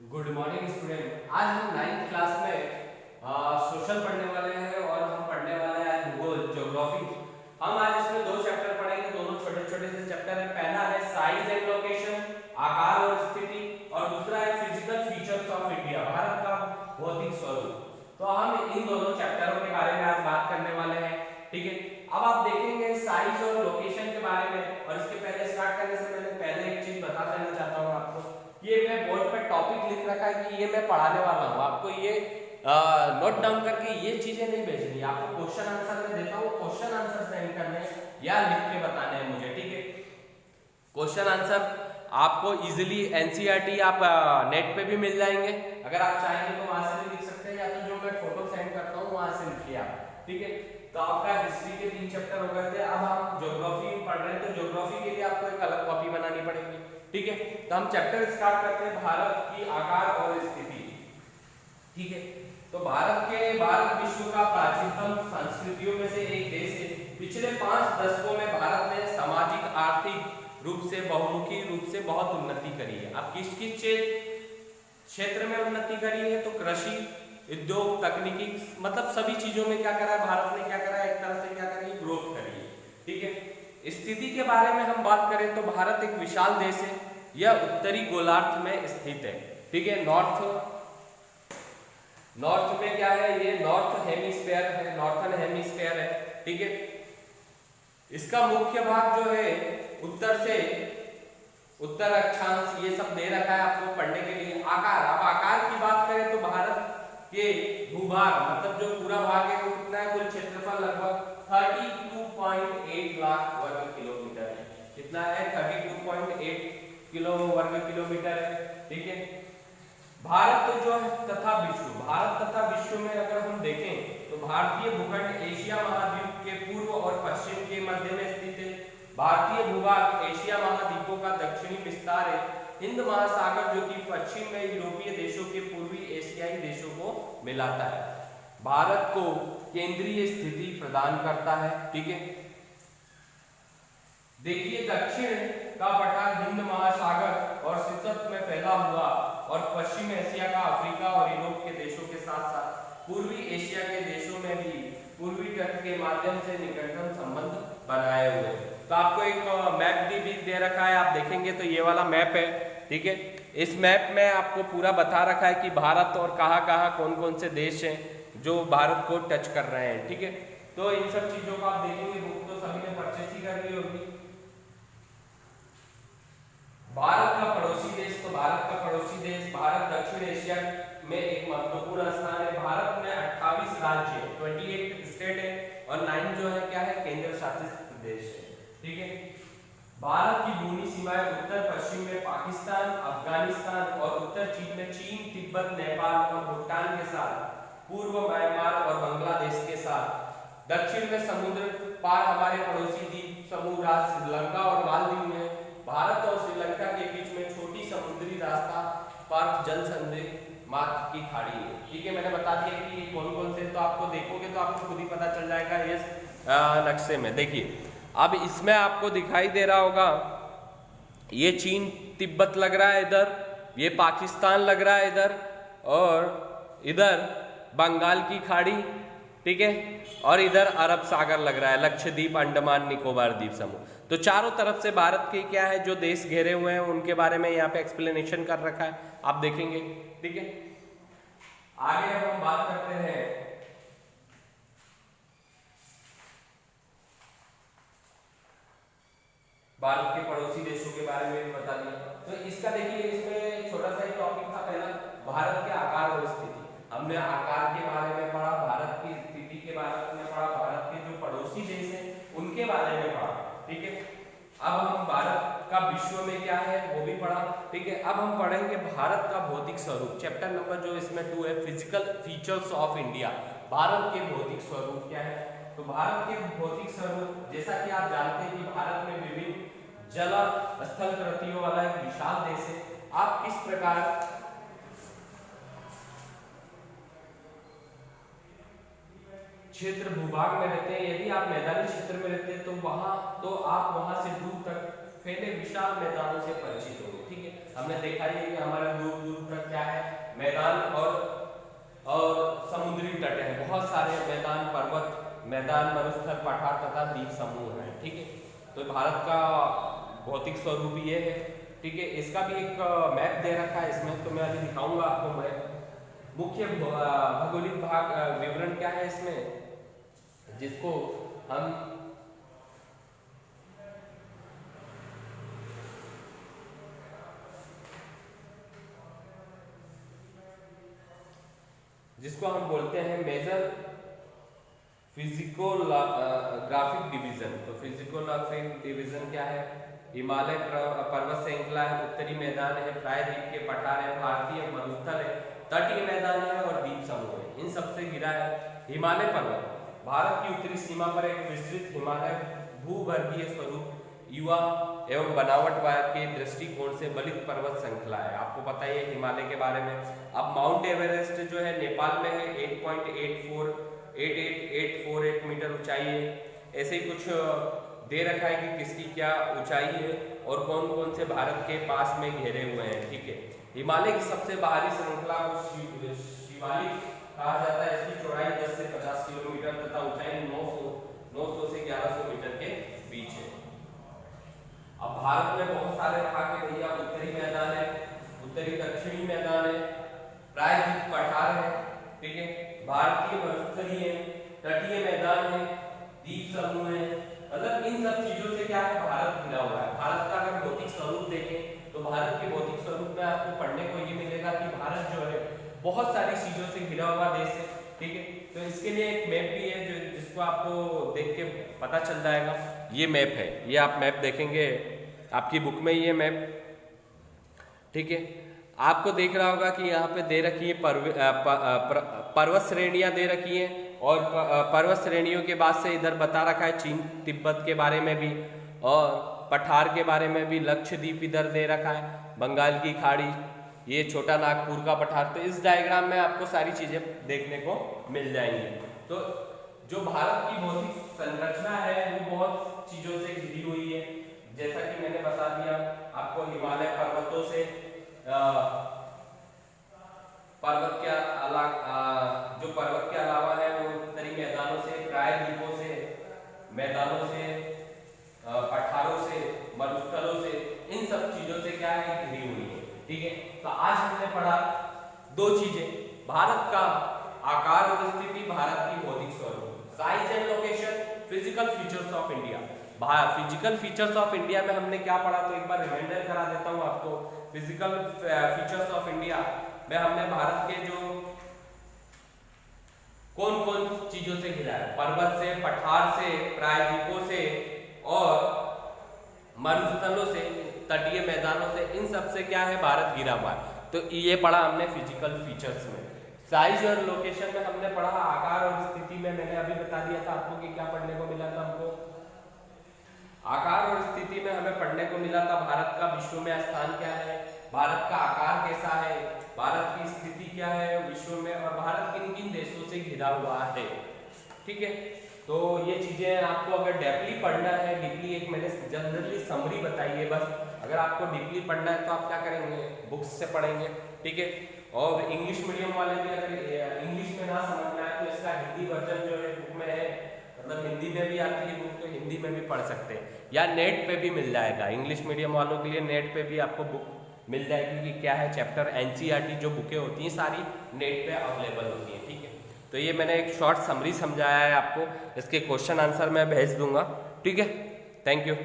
Good morning student. आज हम 9th class में सोशल पढ़ने वाले हैं और हम पढ़ने वाले हैं भूगोल ज्योग्राफी। हम आज इसमें दो चैप्टर पढ़ेंगे, दोनों छोटे छोटे से चैप्टर है। पहला है साइज एंड लोकेशन, आकार और स्थिति, और दूसरा है physical features of India, Bharat का भौतिक स्वरूप। तो हम इन दोनों चैप्टरों के बारे में आज बात करने वाले हैं, ठीक है। अब आप देखेंगे साइज और लोकेशन के बारे में, और इसके पहले स्टार्ट करने से मैंने पहले एक चीज बता देना चाहता हूँ आपको। ये मैं बोर्ड पे टॉपिक लिख रखा है कि ये मैं पढ़ाने वाला हूँ, आपको ये नोट डाउन करके ये चीजें नहीं भेजनी। आपको क्वेश्चन आंसर में देता हूँ, क्वेश्चन आंसर सेंड करने या लिख के बताने हैं मुझे, ठीक है। क्वेश्चन आंसर आपको इजीली एनसीईआरटी आप नेट पे भी मिल जाएंगे, अगर आप चाहेंगे तो वहां से भी लिख सकते हैं, या तो जो मैं फोटो सेंड करता हूँ वहां से लिखिए आप, ठीक है। तो आपका हिस्ट्री के 3 चैप्टर हो गए थे। अब हम ज्योग्राफी पढ़ रहे हैं, तो ज्योग्राफी के लिए आपको एक अलग कॉपी बनानी पड़ेगी, ठीक है। तो हम चैप्टर स्टार्ट करते हैं भारत की आकार और स्थिति, ठीक है। तो भारत विश्व का प्राचीनतम संस्कृतियों में से एक देश है। पिछले 5 दशकों में भारत ने सामाजिक आर्थिक रूप से बहुमुखी रूप से बहुत उन्नति करी है। अब किस किस क्षेत्र में उन्नति करी है, तो कृषि, उद्योग, तकनीकी, मतलब सभी चीजों में क्या करा है भारत ने, क्या करा है, एक तरह से क्या करी है, ग्रोथ करी है, ठीक है। स्थिति के बारे में हम बात करें तो भारत एक विशाल देश है, यह उत्तरी गोलार्ध में स्थित है, ठीक है। नॉर्थ में क्या है, ये नॉर्थ हेमिस्फीयर है, नॉर्थर्न हेमिस्फीयर है, ठीक है। इसका मुख्य भाग जो है उत्तर अक्षांश, ये सब दे रखा है आपको पढ़ने के लिए। आकार, अब आकार की बात करें तो भारत के भूभाग, मतलब जो पूरा भाग है वो कितना है, कुल क्षेत्रफल लगभग 32.8 लाख वर्ग किलोमीटर है। कितना है, 32.8 वर्ग किलोमीटर है, ठीक है। भारत जो है भारत तथा विश्व में अगर हम देखें तो भारतीय भूखंड एशिया महाद्वीप के पूर्व और पश्चिम के मध्य में स्थित है। भारतीय भूभाग एशिया महाद्वीपों का दक्षिणी विस्तार है। हिंद महासागर जो कि पश्चिम में यूरोपीय देशों के पूर्वी एशियाई देशों को मिलाता है, भारत को केंद्रीय स्थिति प्रदान करता है, ठीक है। देखिए दक्षिण का पठार हिंद महासागर और सिसअप में फैला हुआ, और पश्चिम एशिया का अफ्रीका और यूरोप के देशों के साथ साथ पूर्वी एशिया के देशों में भी पूर्वी तट के माध्यम से निकटतम संबंध बनाए हुए। तो आपको एक मैप भी दे रखा है, आप देखेंगे तो ये वाला मैप है, ठीक है। इस मैप में आपको पूरा बता रखा है कि भारत और कहाँ कहाँ कौन कौन से देश हैं जो भारत को टच कर रहे हैं, ठीक है। तो इन सब चीजों को आप देखेंगे, बुक तो सभी ने परचेस ही कर ली होगी। भारत का पड़ोसी देश, तो भारत का पड़ोसी देश, भारत दक्षिण एशिया में एक महत्वपूर्ण स्थान है। भारत में 28 राज्य है, 28 स्टेट है, और 9 जो है क्या है, केंद्र शासित प्रदेश है, ठीक है। भारत की भूमि सीमाएं उत्तर पश्चिम में पाकिस्तान, अफगानिस्तान और उत्तर चीन में चीन, तिब्बत, नेपाल और भूटान के साथ, पूर्व म्यांमार और बांग्लादेश के साथ, दक्षिण में समुद्र पार हमारे पड़ोसी द्वीप समूह राज्य श्रीलंका और मालदीव में, भारत और श्रीलंका के बीच में छोटी समुद्री रास्ता पर जल संधि मार्ग की खाड़ी है, ठीक है। मैंने बता दिया कि ये कौन कौन से, तो आपको देखोगे तो आपको खुद ही पता चल जाएगा इस नक्शे में। देखिए अब इसमें आपको दिखाई दे रहा होगा, ये चीन तिब्बत लग रहा है इधर, ये पाकिस्तान लग रहा है इधर, और इधर बंगाल की खाड़ी, ठीक है, और इधर अरब सागर लग रहा है, लक्षद्वीप, अंडमान निकोबार द्वीप समूह। तो चारों तरफ से भारत के क्या है जो देश घेरे हुए हैं उनके बारे में यहाँ पे एक्सप्लेनेशन कर रखा है, आप देखेंगे, ठीक है। आगे हम बात करते हैं भारत के पड़ोसी देशों के बारे में बता दिया। तो इसका देखिए, इसमें छोटा सा ही टॉपिक था पहला, भारत के आकार और स्थिति। हमने आकार के बारे में पढ़ा, भारत की स्थिति के बारे में पढ़ा, भारत के जो पड़ोसी देश हैं उनके बारे में पढ़ा, ठीक है। अब हम भारत का विश्व में क्या है वो भी पढ़ा, ठीक है। अब हम पढ़ेंगे भारत का भौतिक स्वरूप, चैप्टर नंबर जो इसमें 2 है, physical features of India, Bharat के भौतिक स्वरूप क्या है। तो भारत के भौतिक स्वरूप, जैसा कि आप जानते हैं कि भारत में विभिन्न जल स्थल कृतियों वाला एक विशाल देश है। आप किस प्रकार क्षेत्र भूभाग में रहते हैं, यदि आप मैदानी क्षेत्र में रहते हैं तो आप वहां से दूर तक फैले विशाल मैदानों से परिचित होंगे, ठीक है। हमने देखा ही है कि हमारे दूर दूर तक क्या है, मैदान और समुद्री तट है, बहुत सारे मैदान, पर्वत, मैदान, मरुस्थल, पठार तथा द्वीप समूह हैं। ठीक है, तो भारत का भौतिक स्वरूप ये है। ठीक है, इसका भी एक मैप दे रखा है इसमें, तो मैं अभी दिखाऊंगा आपको मैप। मुख्य भौगोलिक भाग विवरण क्या है इसमें, जिसको हम बोलते हैं मेजर फिजिकोग्राफिक डिवीजन। तो फिजिकोग्राफिक डिवीजन क्या है, हिमालय पर्वत श्रृंखला है, उत्तरी मैदान है, प्रायद्वीप के पठार है, भारतीय मरुस्थल है, तटीय मैदान है और द्वीप समूह है। इन सबसे घिरा है हिमालय पर्वत। भारत की उत्तरी सीमा पर एक विस्तृत हिमालय भूवर्गीय स्वरूप, युवा एवं बनावट के दृष्टिकोण से बलित पर्वत श्रृंखला है। आपको पता ही है हिमालय के बारे में। अब माउंट एवरेस्ट जो है नेपाल में है, 8.848 मीटर ऊंचाई है। ऐसे ही कुछ दे रखा है कि किसकी क्या ऊंचाई है और कौन कौन से भारत के पास में घेरे हुए हैं। ठीक है, हिमालय की सबसे बाहरी श्रृंखला को शिवालिक कहा जाता है। इसकी चौड़ाई 10 से 50 किलोमीटर तथा ऊंचाई 900 से 1100 मीटर के बीच है। अब भारत में बहुत सारे भाग है भैया, उत्तरी मैदान है, उत्तरी दक्षिणी मैदान है, प्रायद्वीप पठार है। ठीक है, भारतीय मरुस्थलीय है, तटीय मैदान है, द्वीप समूह है। मतलब इन सब चीजों से क्या है, भारत घिरा हुआ है। भारत का अगर भौतिक स्वरूप देखें तो भारत के भौतिक स्वरूप में आपको पढ़ने को ये मिलेगा कि भारत जो है बहुत सारी चीजों से घिरा हुआ देश है। ठीक है, तो इसके लिए एक मैप भी है जो जिसको आपको देख के पता चल जाएगा। ये मैप है, ये आप मैप देखेंगे आपकी बुक में, ये मैप। ठीक है, आपको देख रहा होगा कि यहाँ पे दे रखी है पर्वत श्रेणियां दे रखी हैं और पर्वत श्रेणियों के बाद से इधर बता रखा है चीन तिब्बत के बारे में भी और पठार के बारे में भी। लक्षद्वीप इधर दे रखा है, बंगाल की खाड़ी, ये छोटा नागपुर का पठार। तो इस डायग्राम में आपको सारी चीजें देखने को मिल जाएंगी। तो जो भारत की भौतिक संरचना है वो बहुत चीजों से घिरी हुई है। जैसा कि मैंने बता दिया आपको, हिमालय पर्वतों से, पर्वत के अलावा है वो उत्तरी मैदानों से, प्रायद्वीपों से, मैदानों से, पठारों से, मरुस्थलों से, इन सब चीजों से क्या है, घिरी हुई है। ठीक है, तो आज हमने पढ़ा दो चीजें, भारत का आकार और स्थिति, भारत की भौतिक स्वरूप, size and location, physical features of India. Physical features of India में हमने क्या पढ़ा, तो एक बार रिमाइंडर करा देता हूं आपको। फिजिकल फीचर्स ऑफ इंडिया में हमने भारत के जो कौन कौन चीजों से घिरा है, पर्वत से, पठार से, प्रायद्वीपों से और मरुस्थलों से, तटीय मैदानों से, इन सब से क्या है, भारत घिरा हुआ है। तो ये पढ़ा हमने फिजिकल फीचर्स में। साइज और लोकेशन में हमने पढ़ा आकार और स्थिति में मैंने अभी बता दिया था आपको कि क्या पढ़ने को मिला था हमको। आकार और स्थिति में हमें पढ़ने को मिला था भारत का विश्व में स्थान क्या है, भारत का आकार कैसा है, भारत की स्थिति क्या है विश्व में, और भारत किन किन देशों से घिरा हुआ है। ठीक है, तो ये चीजें आपको अगर डीपली पढ़ना है, डीपली एक मैंने जनरली समरी बताई है बस। अगर आपको डीपली पढ़ना है तो आप क्या करेंगे, बुक्स से पढ़ेंगे। ठीक है, और इंग्लिश मीडियम वाले भी अगर इंग्लिश में ना समझना है तो इसका हिंदी वर्जन जो है बुक में है, मतलब हिंदी में भी आती है बुक, तो हिंदी में भी पढ़ सकते हैं, या नेट पे भी मिल जाएगा। इंग्लिश मीडियम वालों के लिए नेट पे भी आपको बुक मिल जाएगी कि क्या है चैप्टर, एनसीईआरटी जो बुकें होती हैं सारी नेट पे अवेलेबल होती हैं। ठीक है, तो ये मैंने एक शॉर्ट समरी समझाया है आपको, इसके क्वेश्चन आंसर मैं भेज दूंगा। ठीक है, थैंक यू।